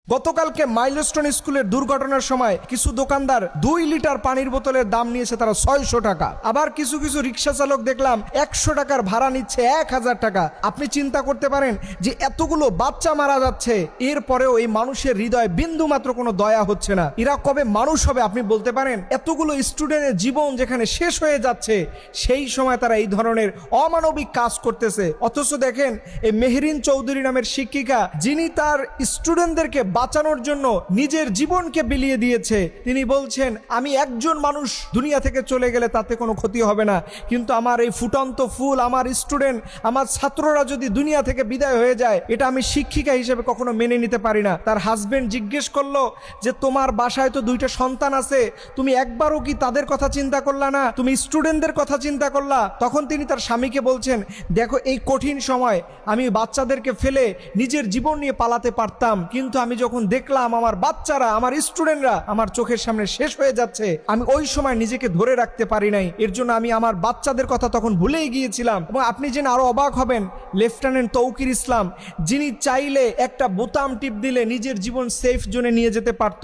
গতকালকে মাইলস্টোন স্কুলের দুর্ঘটনার সময় কিছু দোকানদার 2 লিটার পানির বোতলের দাম নিয়েছে তারা 600 টাকা। আবার কিছু কিছু রিক্সা চালক দেখলাম 100 টাকার ভাড়া নিচ্ছে 1000 টাকা। আপনি চিন্তা করতে পারেন যে এতগুলো বাচ্চা মারা যাচ্ছে, এরপরেও এই মানুষের হৃদয়ে বিন্দু মাত্র কোনো দয়া হচ্ছে না। এরা কবে মানুষ হবে আপনি বলতে পারেন? এতগুলো স্টুডেন্টের জীবন যেখানে শেষ হয়ে যাচ্ছে সেই সময় তারা এই ধরনের অমানবিক কাজ করতেছে। অথচ দেখেন এই মেহরিন চৌধুরী নামের শিক্ষিকা, যিনি তার স্টুডেন্টদেরকে বাঁচানোর জন্য নিজের জীবনকে বিলিয়ে দিয়েছে, তিনি বলছেন আমি একজন মানুষ দুনিয়া থেকে চলে গেলে তাতে কোনো ক্ষতি হবে না, কিন্তু আমার এই ফুটন্ত ফুল, আমার স্টুডেন্ট, আমার ছাত্ররা যদি দুনিয়া থেকে বিদায় হয়ে যায়, এটা আমি শিক্ষিকা হিসেবে কখনো মেনে নিতে পারি না। তার হাজবেন্ড জিজ্ঞেস করলো যে তোমার বাসায় তো 2টা সন্তান আছে, তুমি একবারও কি তাদের কথা চিন্তা করলা না? তুমি স্টুডেন্টদের কথা চিন্তা করলা? তখন তিনি তার স্বামীকে বলছেন, দেখো এই কঠিন সময় আমি বাচ্চাদেরকে ফেলে নিজের জীবন নিয়ে পালাতে পারতাম, কিন্তু আমি যখন দেখলাম আমার বাচ্চারা, আমার স্টুডেন্টরা আমার চোখের সামনে শেষ হয়ে যাচ্ছে, আমি ওই সময় নিজেকে ধরে রাখতে পারি নাই। এর জন্য আমি আমার বাচ্চাদের কথা তখন ভুলেই গিয়েছিলাম। এবং আপনি জেনে আরো অবাক হবেন, লেফটেন্যান্ট তৌকির ইসলাম, যিনি চাইলে একটা বোতাম টিপ দিলে নিজের জীবন সেফ জোনে নিয়ে যেতে পারত,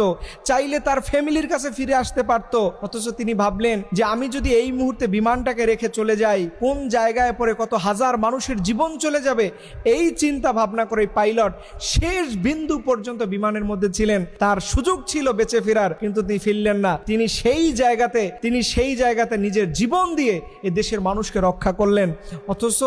চাইলে তার ফ্যামিলির কাছে ফিরে আসতে পারত, অথচ তিনি ভাবলেন যে আমি যদি এই মুহূর্তে বিমানটাকে রেখে চলে যাই, কোন জায়গায় পরে কত হাজার মানুষের জীবন চলে যাবে। এই চিন্তা ভাবনা করে পাইলট শেষ বিন্দু পর্যন্ত বিমানের মধ্যে ছিলেন। তার সুযোগ ছিল বেঁচে ফেরার, কিন্তু তিনি ফিরলেন না। তিনি সেই জায়গাতে নিজের জীবন দিয়ে এ দেশের মানুষকে রক্ষা করলেন। অথচ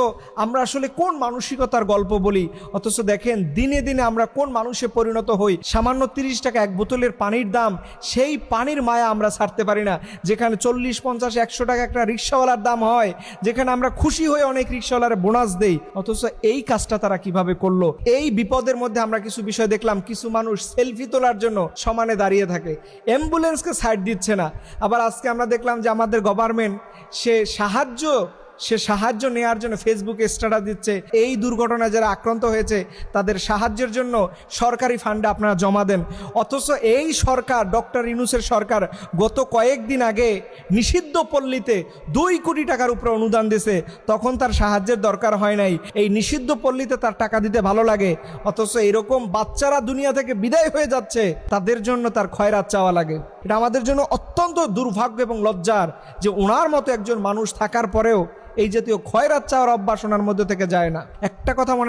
আমরা আসলে কোন মানসিকতার গল্প বলি, অথচ দেখেন দিনে দিনে আমরা কোন মানুষে পরিণত হই। সামান্য 30 টাকা এক বোতলের পানির দাম, সেই পানির মায়া আমরা ছাড়তে পারি না। যেখানে 40, 50, 100 টাকা একটা রিক্সাওয়ালার দাম হয়, যেখানে আমরা খুশি হয়ে অনেক রিক্সাওয়ালার বোনাস দেই, অথচ এই কাজটা তারা কিভাবে করলো? এই বিপদের মধ্যে আমরা কিছু বিষয় দেখলাম, কিছু মানুষ সেলফি তোলার জন্য সমানে দাঁড়িয়ে থাকে, অ্যাম্বুলেন্সকে সাইড দিচ্ছে না। আবার আজকে আমরা দেখলাম যে আমাদের গভর্নমেন্ট সে সাহায্য নেওয়ার জন্য ফেসবুকে স্ট্যাটাস দিচ্ছে, এই দুর্ঘটনায় যারা আক্রান্ত হয়েছে তাদের সাহায্যের জন্য সরকারি ফান্ডে আপনারা জমা দেন। অথচ এই সরকার, ডক্টর ইউনূসের সরকার, গত কয়েকদিন আগে নিষিদ্ধ পল্লীতে 2 কোটি টাকার উপরে অনুদান দিয়েছে, তখন তার সাহায্যের দরকার হয় নাই। এই নিষিদ্ধ পল্লীতে তার টাকা দিতে ভালো লাগে, অথচ এরকম বাচ্চারা দুনিয়া থেকে বিদায় হয়ে যাচ্ছে, তাদের জন্য তার খয়রাত চাওয়া লাগে। এটা আমাদের জন্য অত্যন্ত দুর্ভাগ্য এবং লজ্জার যে ওনার মতো একজন মানুষ থাকার পরেও এই জাতীয় খয়রাত চাওয়ার অভ্যাস ওনার মধ্যে থেকে যায় না। একটা কথা মনে